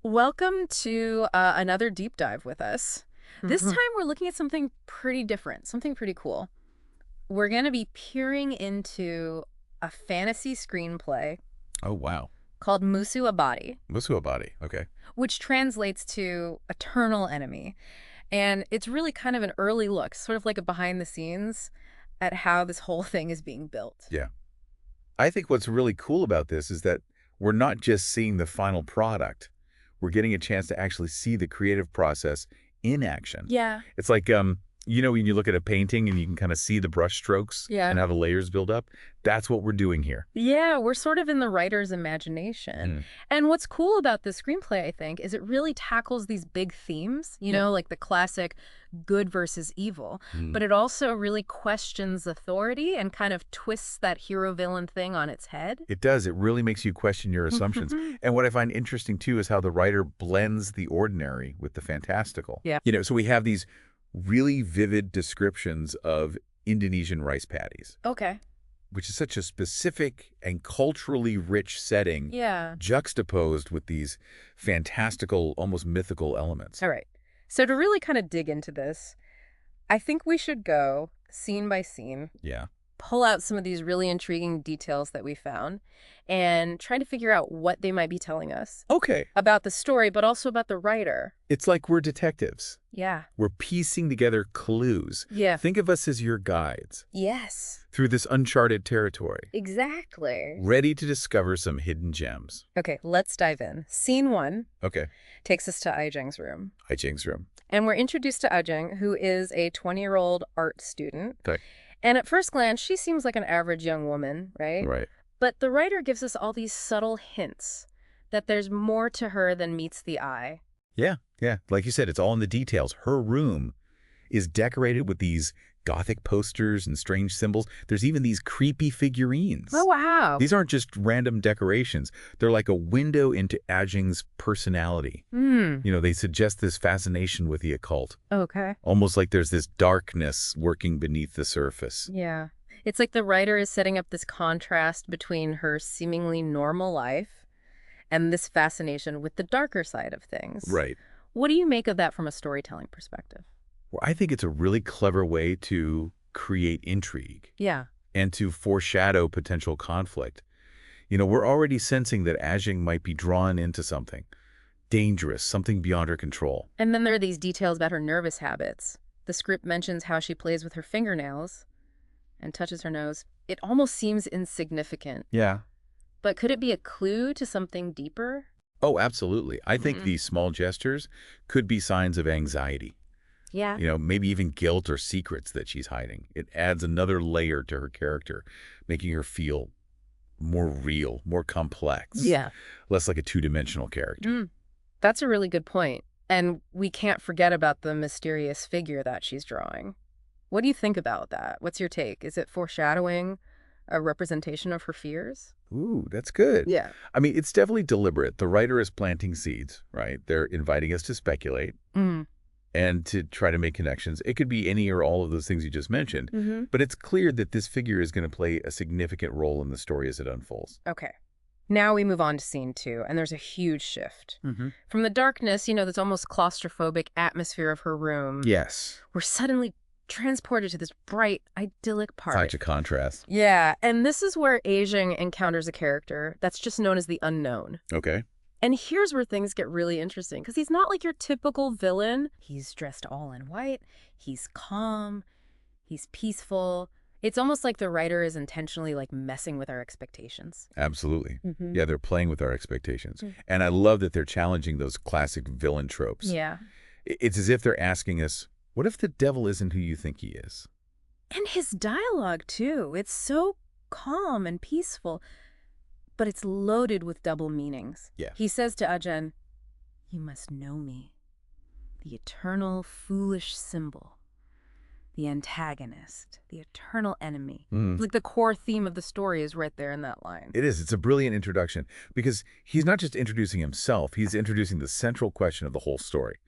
Welcome to another deep dive with us. This Mhm. time we're looking at something pretty different, something pretty cool. We're going to be peering into a fantasy screenplay Oh, wow. called Musu Abadi, Musua body. Okay. which translates to Eternal Enemy. And it's really kind of an early look, sort of like a behind the scenes at how this whole thing is being built. Yeah. I think what's really cool about this is that we're not just seeing the final product. We're getting a chance to actually see the creative process in action. Yeah. It's like, when you look at a painting and you can kind of see the brush strokes Yeah. and how the layers build up, that's what we're doing here. Yeah, we're sort of in the writer's imagination. Mm. And what's cool about this screenplay, I think, is it really tackles these big themes, like the classic good versus evil. Mm. But it also really questions authority and kind of twists that hero-villain thing on its head. It does. It really makes you question your assumptions. And what I find interesting, too, is how the writer blends the ordinary with the fantastical. Yeah. So we have these really vivid descriptions of Indonesian rice paddies, Okay. which is such a specific and culturally rich setting, Yeah. juxtaposed with these fantastical, almost mythical elements. All right. So to really kind of dig into this, I think we should go scene by scene, Yeah. pull out some of these really intriguing details that we found, and try to figure out what they might be telling us Okay. about the story, but also about the writer. It's like we're detectives. Yeah. We're piecing together clues. Yeah. Think of us as your guides Yes. through this uncharted territory, Exactly. ready to discover some hidden gems. Okay, let's dive in. Scene 1 Okay. takes us to Aijang's room. Ai Ching's room. And we're introduced to Aijang, who is a 20-year-old art student. Okay. And at first glance, she seems like an average young woman, right? Right. But the writer gives us all these subtle hints that there's more to her than meets the eye. Yeah. Yeah. Like you said, it's all in the details. Her room is decorated with these Gothic posters and strange symbols. There's even these creepy figurines. Oh, wow. These aren't just random decorations. They're like a window into Ajing's personality. They suggest this fascination with the occult, Okay. almost like there's this darkness working beneath the surface. Yeah. It's like the writer is setting up this contrast between her seemingly normal life and this fascination with the darker side of things. Right. What do you make of that from a storytelling perspective? Well, I think it's a really clever way to create intrigue Yeah. and to foreshadow potential conflict. We're already sensing that Ajing might be drawn into something dangerous, something beyond her control. And then there are these details about her nervous habits. The script mentions how she plays with her fingernails and touches her nose. It almost seems insignificant. Yeah. But could it be a clue to something deeper? Oh, absolutely. I think Mm. these small gestures could be signs of anxiety, Yeah. maybe even guilt or secrets that she's hiding. It adds another layer to her character, making her feel more real, more complex, Yeah. less like a two-dimensional character. That's a really good point. And we can't forget about the mysterious figure that she's drawing. What do you think about that? What's your take? Is it foreshadowing a representation of her fears? Ooh, that's good. Yeah. I mean, it's definitely deliberate. The writer is planting seeds, right? They're inviting us to speculate Mm. and to try to make connections. It could be any or all of those things you just mentioned, Mm-hmm. but it's clear that this figure is going to play a significant role in the story as it unfolds. Okay. Now we move on to scene 2, and there's a huge shift. Mm-hmm. From the darkness, this almost claustrophobic atmosphere of her room, Yes. we're suddenly transported to this bright, idyllic part. Such a contrast. Yeah, and this is where Ajing encounters a character that's just known as the Unknown. Okay. And here's where things get really interesting, because he's not like your typical villain. He's dressed all in white, he's calm, he's peaceful. It's almost like the writer is intentionally messing with our expectations. Absolutely. Mm-hmm. Yeah, they're playing with our expectations. Mm. And I love that they're challenging those classic villain tropes. Yeah. It's as if they're asking us, what if the devil isn't who you think he is? And his dialogue, too. It's so calm and peaceful, but it's loaded with double meanings. Yeah. He says to Ajahn, "You must know me, the eternal foolish symbol, the antagonist, the eternal enemy." Like the core theme of the story is right there in that line. It is. It's a brilliant introduction because he's not just introducing himself, he's introducing the central question of the whole story.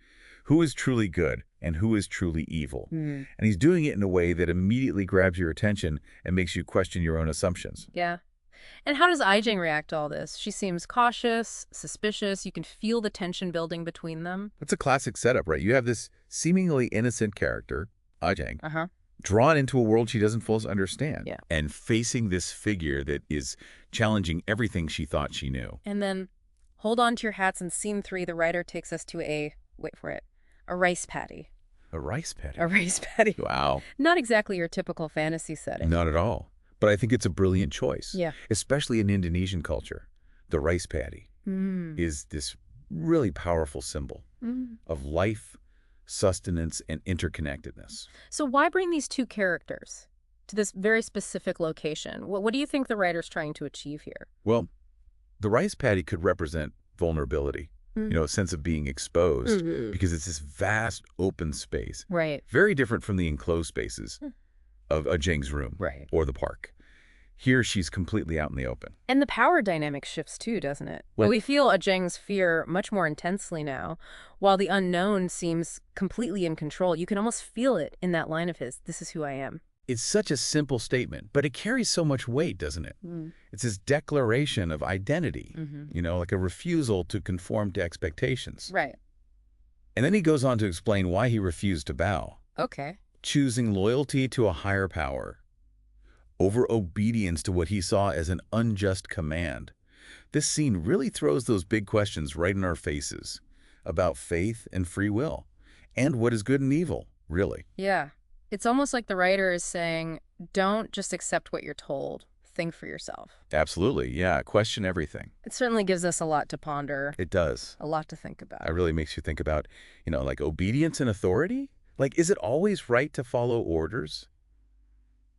Who is truly good and who is truly evil? Mm. And he's doing it in a way that immediately grabs your attention and makes you question your own assumptions. Yeah. And how does Aijing react to all this? She seems cautious, suspicious. You can feel the tension building between them. That's a classic setup, right? You have this seemingly innocent character, Ajang, Uh-huh. drawn into a world she doesn't fully understand, Yeah. and facing this figure that is challenging everything she thought she knew. And then, hold on to your hats, in scene 3, the writer takes us to wait for it, a rice paddy. A rice paddy. A rice paddy. Wow. Not exactly your typical fantasy setting. Not at all. But I think it's a brilliant choice. Yeah. Especially in Indonesian culture. The rice paddy is this really powerful symbol of life, sustenance, and interconnectedness. So why bring these two characters to this very specific location? What do you think the writer's trying to achieve here? Well, the rice paddy could represent vulnerability, a sense of being exposed, because it's this vast open space. Right. Very different from the enclosed spaces of Ajing's room Right. or the park. Here, she's completely out in the open. And the power dynamic shifts too, doesn't it? Well, We feel Ajeng's fear much more intensely now, while the unknown seems completely in control. You can almost feel it in that line of his, "This is who I am." it's such a simple statement, but it carries so much weight, doesn't it? It's this declaration of identity, like a refusal to conform to expectations. Right. And then he goes on to explain why he refused to bow, Okay. choosing loyalty to a higher power over obedience to what he saw as an unjust command. This scene really throws those big questions right in our faces about faith and free will, and what is good and evil, really. Yeah. It's almost like the writer is saying, don't just accept what you're told. Think for yourself. Absolutely, yeah, question everything. It certainly gives us a lot to ponder, It does. a lot to think about. It really makes you think about, like obedience and authority. Like, is it always right to follow orders,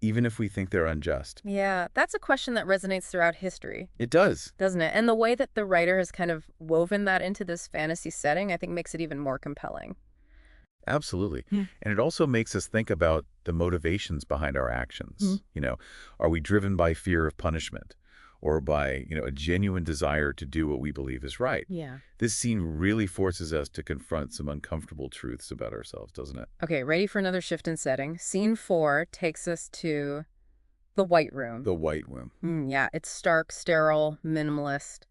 even if we think they're unjust? Yeah, that's a question that resonates throughout history, It does. doesn't it? And the way that the writer has kind of woven that into this fantasy setting, I think makes it even more compelling. Absolutely. And it also makes us think about the motivations behind our actions. Are we driven by fear of punishment or by, a genuine desire to do what we believe is right? Yeah. This scene really forces us to confront some uncomfortable truths about ourselves, doesn't it? Okay, ready for another shift in setting. Scene 4 takes us to the White Room. The White Room. Yeah, it's stark, sterile, minimalist.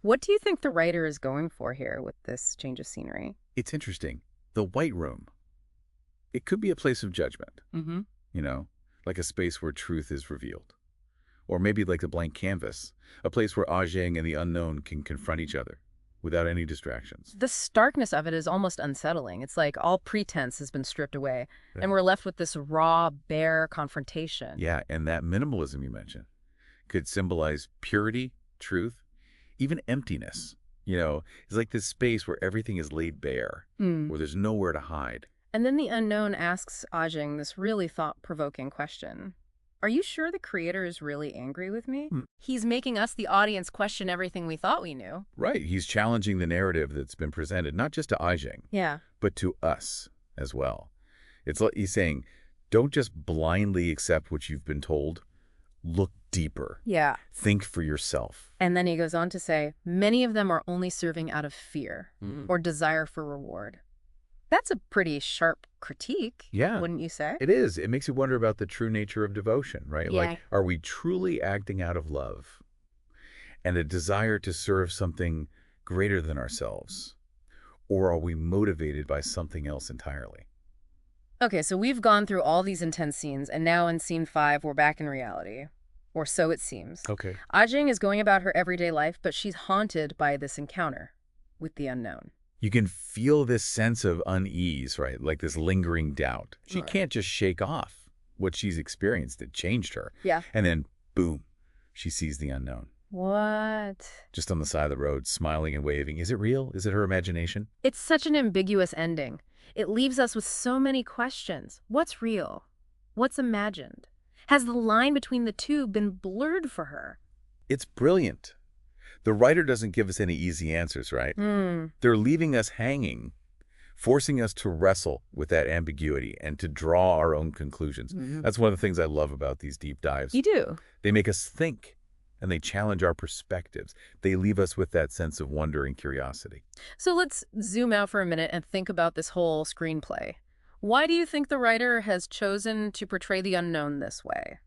What do you think the writer is going for here with this change of scenery? It's interesting. The White Room. It could be a place of judgment, Mm-hmm. like a space where truth is revealed. Or maybe like a blank canvas, a place where Ajing and the unknown can confront each other without any distractions. The starkness of it is almost unsettling. It's like all pretense has been stripped away, and we're left with this raw, bare confrontation. Yeah, and that minimalism you mentioned could symbolize purity, truth, even emptiness. It's like this space where everything is laid bare, where there's nowhere to hide. And then the unknown asks Ajing this really thought-provoking question. Are you sure the creator is really angry with me? He's making us, the audience, question everything we thought we knew. Right, he's challenging the narrative that's been presented, not just to Ajing, Yeah. but to us as well. It's like he's saying, don't just blindly accept what you've been told. Look deeper. Yeah. Think for yourself. And then he goes on to say, many of them are only serving out of fear or desire for reward. That's a pretty sharp critique, Yeah. wouldn't you say? It is. It makes you wonder about the true nature of devotion, right? Yeah. Like, are we truly acting out of love and a desire to serve something greater than ourselves? Or are we motivated by something else entirely? Okay, so we've gone through all these intense scenes, and now in scene 5, we're back in reality. Or so it seems. Okay. Ajing is going about her everyday life, but she's haunted by this encounter with the unknown. You can feel this sense of unease, right? Like this lingering doubt. She Right. can't just shake off what she's experienced. It changed her. Yeah. And then, boom, she sees the unknown. What? Just on the side of the road, smiling and waving. Is it real? Is it her imagination? It's such an ambiguous ending. It leaves us with so many questions. What's real? What's imagined? Has the line between the two been blurred for her? It's brilliant. The writer doesn't give us any easy answers, right? They're leaving us hanging, forcing us to wrestle with that ambiguity and to draw our own conclusions. That's one of the things I love about these deep dives. You do. They make us think, and they challenge our perspectives. They leave us with that sense of wonder and curiosity. So let's zoom out for a minute and think about this whole screenplay. Why do you think the writer has chosen to portray the unknown this way?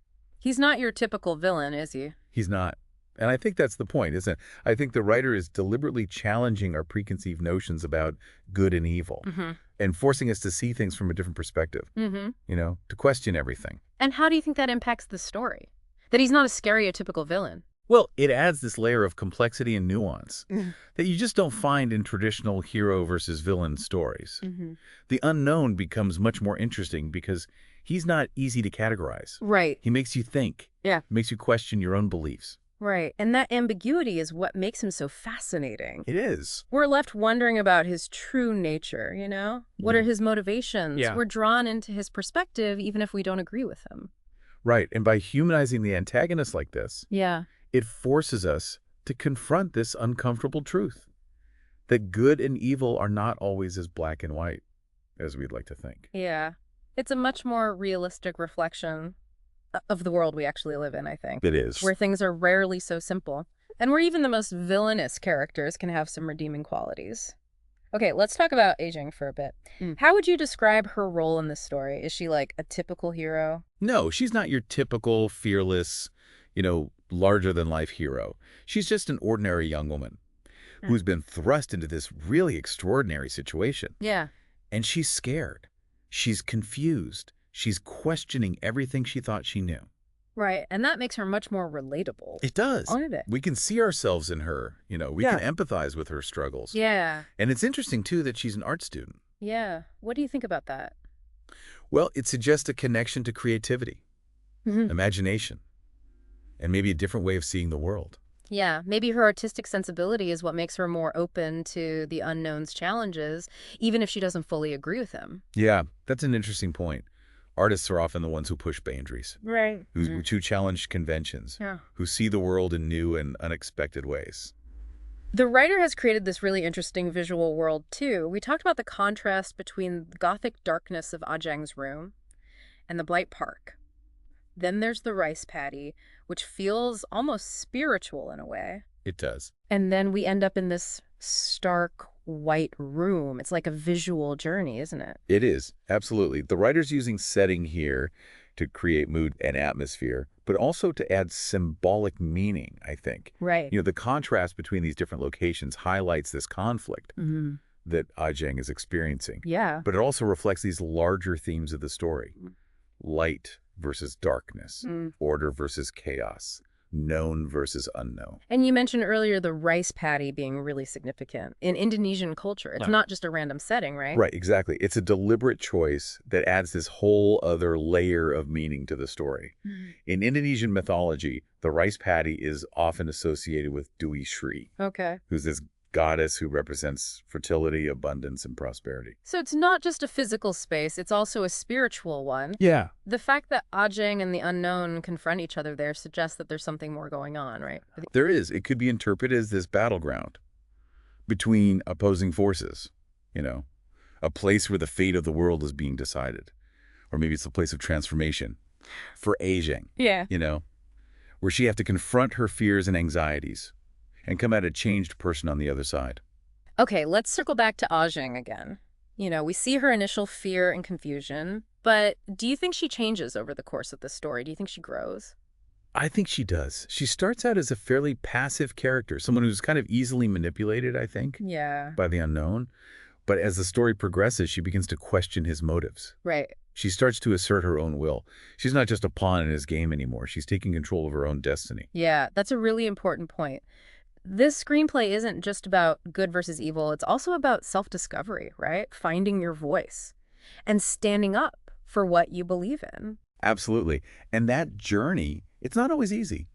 He's not your typical villain, is he? He's not. And I think that's the point, isn't it? I think the writer is deliberately challenging our preconceived notions about good and evil Mm-hmm. and forcing us to see things from a different perspective, Mm-hmm. to question everything. And how do you think that impacts the story? That he's not a stereotypical villain. Well, it adds this layer of complexity and nuance Mm-hmm. that you just don't find in traditional hero versus villain stories. Mm-hmm. The unknown becomes much more interesting because he's not easy to categorize. Right. He makes you think. Yeah. Makes you question your own beliefs. Right. And that ambiguity is what makes him so fascinating. It is. We're left wondering about his true nature, you know? What are his motivations? Yeah. We're drawn into his perspective even if we don't agree with him. Right. And by humanizing the antagonist like this, Yeah. it forces us to confront this uncomfortable truth that good and evil are not always as black and white as we'd like to think. Yeah. It's a much more realistic reflection of the world we actually live in, I think. It is. Where things are rarely so simple. And where even the most villainous characters can have some redeeming qualities. Okay, let's talk about Ajing for a bit. How would you describe her role in this story? Is she like a typical hero? No, she's not your typical fearless, larger-than-life hero. She's just an ordinary young woman who's been thrust into this really extraordinary situation. Yeah. And she's scared. She's confused. She's questioning everything she thought she knew. Right, and that makes her much more relatable. It does. Doesn't it? We can see ourselves in her. We can empathize with her struggles. Yeah. And it's interesting, too, that she's an art student. Yeah. What do you think about that? Well, it suggests a connection to creativity, Mm-hmm. imagination, and maybe a different way of seeing the world. Yeah, maybe her artistic sensibility is what makes her more open to the unknown's challenges, even if she doesn't fully agree with them. Yeah, that's an interesting point. Artists are often the ones who push boundaries, Right. who challenge conventions, Yeah. who see the world in new and unexpected ways. The writer has created this really interesting visual world, too. We talked about the contrast between the gothic darkness of Ajang's room and the Blight Park. Then there's the rice paddy, which feels almost spiritual in a way. It does. And then we end up in this stark white room. It's like a visual journey, isn't it? It is, absolutely. The writer's using setting here to create mood and atmosphere, but also to add symbolic meaning, I think. Right. The contrast between these different locations highlights this conflict Mm-hmm. that Ajang is experiencing. Yeah. But it also reflects these larger themes of the story. Light versus darkness, order versus chaos, known versus unknown. And you mentioned earlier the rice paddy being really significant. In Indonesian culture, it's not just a random setting, right? Right, exactly. It's a deliberate choice that adds this whole other layer of meaning to the story. In Indonesian mythology, the rice paddy is often associated with Dewi Sri, Okay. who's this goddess who represents fertility, abundance, and prosperity. So it's not just a physical space, it's also a spiritual one. Yeah. The fact that Ajang and the unknown confront each other there suggests that there's something more going on, right? There is. It could be interpreted as this battleground between opposing forces, a place where the fate of the world is being decided. Or maybe it's a place of transformation for Ajang, Yeah. where she has to confront her fears and anxieties and come out a changed person on the other side. Okay, let's circle back to Ajang again. We see her initial fear and confusion, but do you think she changes over the course of the story? Do you think she grows? I think she does. She starts out as a fairly passive character, someone who's kind of easily manipulated, I think, Yeah. by the unknown. But as the story progresses, she begins to question his motives. Right. She starts to assert her own will. She's not just a pawn in his game anymore. She's taking control of her own destiny. Yeah, that's a really important point. This screenplay isn't just about good versus evil. It's also about self-discovery, right? Finding your voice and standing up for what you believe in. Absolutely. And that journey, it's not always easy.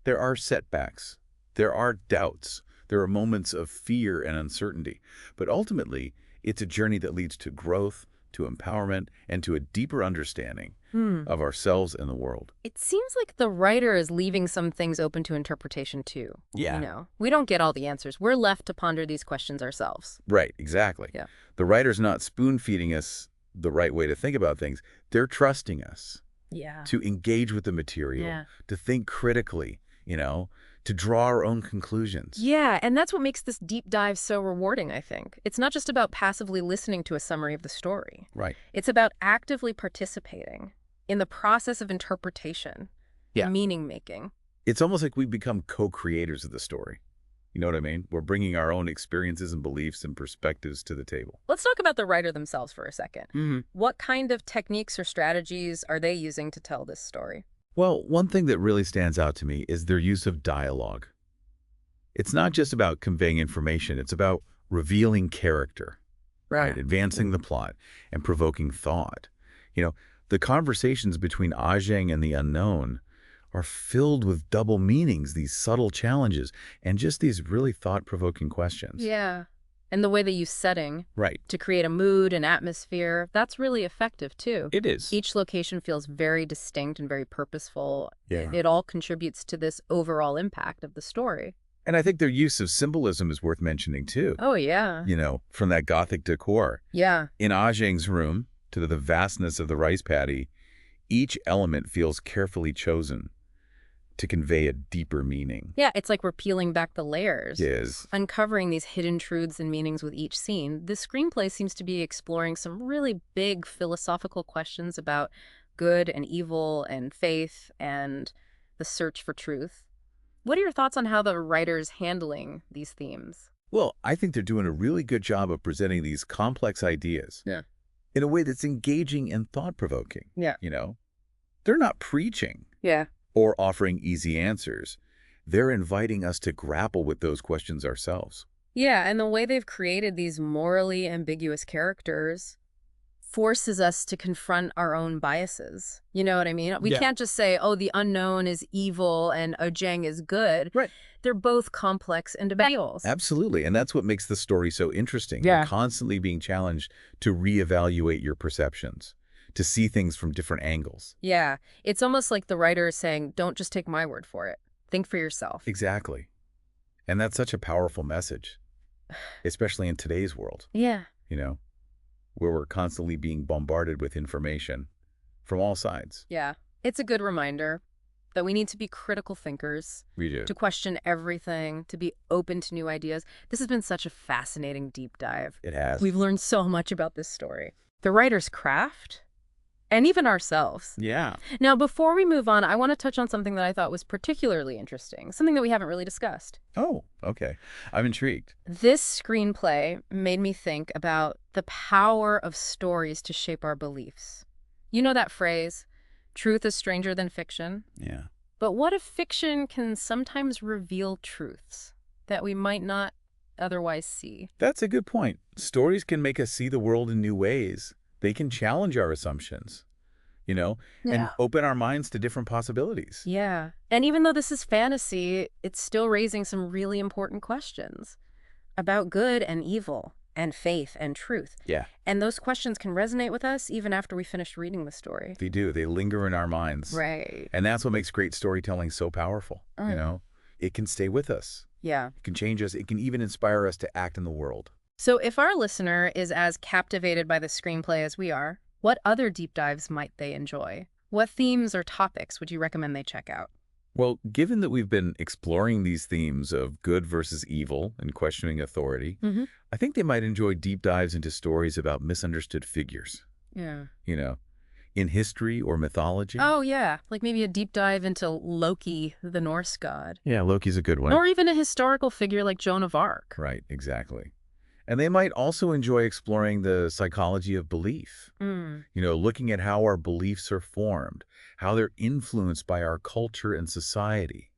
There are setbacks. There are doubts. There are moments of fear and uncertainty. But ultimately, it's a journey that leads to growth, to empowerment, and to a deeper understanding of ourselves and the world. It seems like the writer is leaving some things open to interpretation, too. Yeah. We don't get all the answers. We're left to ponder these questions ourselves. Right, exactly. Yeah. The writer's not spoon-feeding us the right way to think about things. They're trusting us Yeah. to engage with the material, Yeah. to think critically, to draw our own conclusions. Yeah, and that's what makes this deep dive so rewarding, I think. It's not just about passively listening to a summary of the story. Right. It's about actively participating in the process of interpretation Yeah. meaning making. It's almost like we become co-creators of the story. You know what I mean? We're bringing our own experiences and beliefs and perspectives to the table. Let's talk about the writer themselves for a second. Hmm. What kind of techniques or strategies are they using to tell this story? Well, one thing that really stands out to me is their use of dialogue. It's not just about conveying information, it's about revealing character, right? Advancing the plot and provoking thought. You know, the conversations between Ajeng and the unknown are filled with double meanings, these subtle challenges, and just these really thought-provoking questions. Yeah. And the way they use setting Right. to create a mood and atmosphere, that's really effective too. It is. Each location feels very distinct and very purposeful. Yeah. It all contributes to this overall impact of the story. And I think their use of symbolism is worth mentioning too. Oh, yeah. You know, from that Gothic decor. Yeah. In Ajeng's room, to the vastness of the rice paddy, each element feels carefully chosen to convey a deeper meaning. Yeah, it's like we're peeling back the layers. Yes. Uncovering these hidden truths and meanings with each scene. The screenplay seems to be exploring some really big philosophical questions about good and evil and faith and the search for truth. What are your thoughts on how the writer's handling these themes? Well, I think they're doing a really good job of presenting these complex ideas in a way that's engaging and thought-provoking. Yeah. You know, they're not preaching Yeah. or offering easy answers. They're inviting us to grapple with those questions ourselves. Yeah, and the way they've created these morally ambiguous characters forces us to confront our own biases. You know what I mean? We can't just say, oh, the unknown is evil and Ojeng is good. Right. They're both complex individuals. Absolutely. And that's what makes the story so interesting. Yeah. You're constantly being challenged to reevaluate your perceptions, to see things from different angles. Yeah, it's almost like the writer is saying, don't just take my word for it. Think for yourself. Exactly. And that's such a powerful message, especially in today's world, Yeah. you know, where we're constantly being bombarded with information from all sides. Yeah. It's a good reminder that we need to be critical thinkers, We do. to question everything, to be open to new ideas. This has been such a fascinating deep dive. It has. We've learned so much about this story, the writer's craft, and even ourselves. Yeah. Now, before we move on, I want to touch on something that I thought was particularly interesting, something that we haven't really discussed. Oh, okay. I'm intrigued. This screenplay made me think about the power of stories to shape our beliefs. You know that phrase, truth is stranger than fiction? Yeah. But what if fiction can sometimes reveal truths that we might not otherwise see? That's a good point. Stories can make us see the world in new ways. They can challenge our assumptions, you know, and open our minds to different possibilities. Yeah. And even though this is fantasy, it's still raising some really important questions about good and evil and faith and truth. Yeah. And those questions can resonate with us even after we finish reading the story. They do. They linger in our minds. Right. And that's what makes great storytelling so powerful, you know. It can stay with us. Yeah. It can change us. It can even inspire us to act in the world. So if our listener is as captivated by the screenplay as we are, what other deep dives might they enjoy? What themes or topics would you recommend they check out? Well, given that we've been exploring these themes of good versus evil and questioning authority, I think they might enjoy deep dives into stories about misunderstood figures, Yeah. you know, in history or mythology. Oh, yeah. Like maybe a deep dive into Loki, the Norse god. Yeah, Loki's a good one. Or even a historical figure like Joan of Arc. Right, exactly. And they might also enjoy exploring the psychology of belief, you know, looking at how our beliefs are formed, how they're influenced by our culture and society,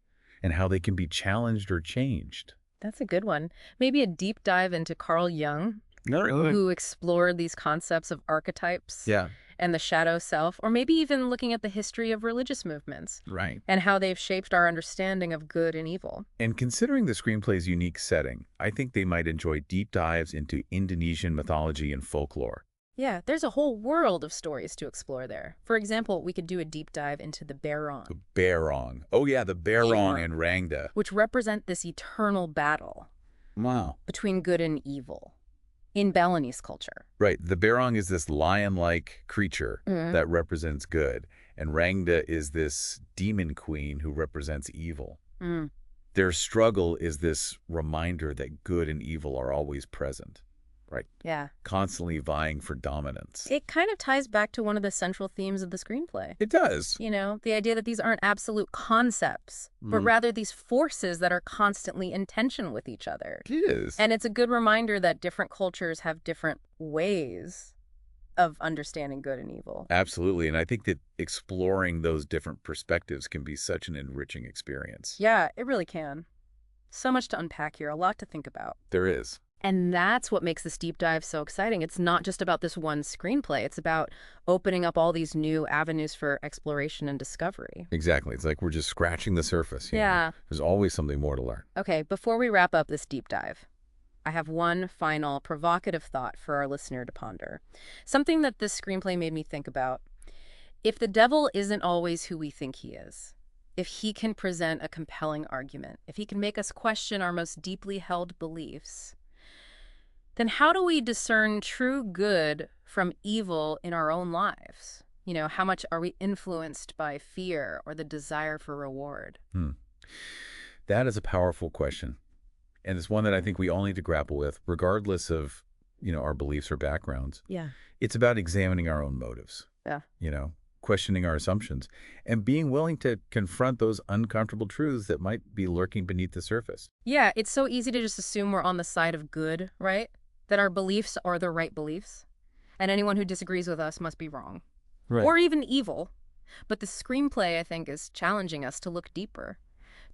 and how they can be challenged or changed. That's a good one. Maybe a deep dive into Carl Jung, who explored these concepts of archetypes Yeah, and the shadow self, or maybe even looking at the history of religious movements right. and how they've shaped our understanding of good and evil. And considering the screenplay's unique setting, I think they might enjoy deep dives into Indonesian mythology and folklore. Yeah, there's a whole world of stories to explore there. For example, we could do a deep dive into the Barong, The Barong. Oh yeah, the Barong and Rangda. which represent this eternal battle Wow. between good and evil in Balinese culture. Right, the Barong is this lion-like creature that represents good, and Rangda is this demon queen who represents evil. Their struggle is this reminder that good and evil are always present. right? Yeah. Constantly vying for dominance. It kind of ties back to one of the central themes of the screenplay. It does. You know, the idea that these aren't absolute concepts, but rather these forces that are constantly in tension with each other. It is. And it's a good reminder that different cultures have different ways of understanding good and evil. Absolutely. And I think that exploring those different perspectives can be such an enriching experience. Yeah, it really can. So much to unpack here, a lot to think about. There is. And that's what makes this deep dive so exciting. It's not just about this one screenplay. It's about opening up all these new avenues for exploration and discovery. Exactly. It's like we're just scratching the surface. You know? Yeah. There's always something more to learn. Okay, before we wrap up this deep dive, I have one final provocative thought for our listener to ponder. Something that this screenplay made me think about. If the devil isn't always who we think he is, if he can present a compelling argument, if he can make us question our most deeply held beliefs, then how do we discern true good from evil in our own lives? You know, how much are we influenced by fear or the desire for reward? That is a powerful question. And it's one that I think we all need to grapple with, regardless of, our beliefs or backgrounds. Yeah. It's about examining our own motives, Yeah. questioning our assumptions, and being willing to confront those uncomfortable truths that might be lurking beneath the surface. Yeah, it's so easy to just assume we're on the side of good, right? That our beliefs are the right beliefs. And anyone who disagrees with us must be wrong. Right. Or even evil. But the screenplay, I think, is challenging us to look deeper,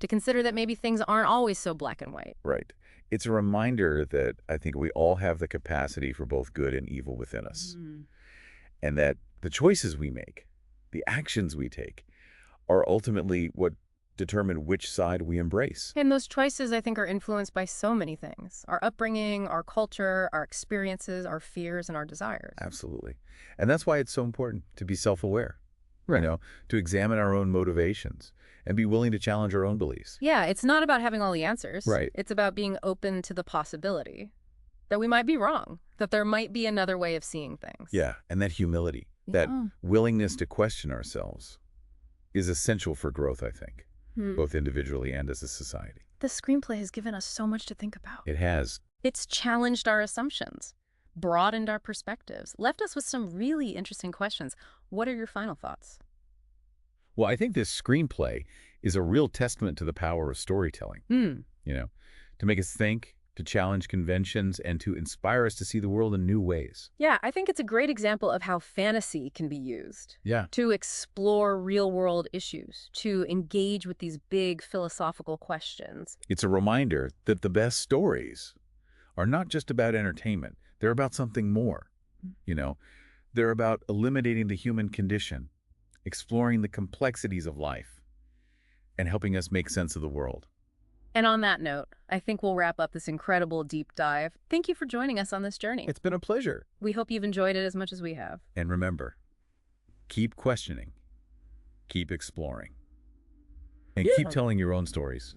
to consider that maybe things aren't always so black and white. Right. It's a reminder that I think we all have the capacity for both good and evil within us. And that the choices we make, the actions we take, are ultimately what determine which side we embrace. And those choices, I think, are influenced by so many things. Our upbringing, our culture, our experiences, our fears, and our desires. Absolutely. And that's why it's so important to be self-aware, to examine our own motivations and be willing to challenge our own beliefs. Yeah, it's not about having all the answers. Right. It's about being open to the possibility that we might be wrong, that there might be another way of seeing things. Yeah, and that humility, that willingness to question ourselves is essential for growth, I think, both individually and as a society. The screenplay has given us so much to think about. It has. It's challenged our assumptions, broadened our perspectives, left us with some really interesting questions. What are your final thoughts? Well, I think this screenplay is a real testament to the power of storytelling, to make us think, to challenge conventions, and to inspire us to see the world in new ways. Yeah, I think it's a great example of how fantasy can be used Yeah. to explore real-world issues, to engage with these big philosophical questions. It's a reminder that the best stories are not just about entertainment. They're about something more. They're about eliminating the human condition, exploring the complexities of life, and helping us make sense of the world. And on that note, I think we'll wrap up this incredible deep dive. Thank you for joining us on this journey. It's been a pleasure. We hope you've enjoyed it as much as we have. And remember, keep questioning, keep exploring, and keep telling your own stories.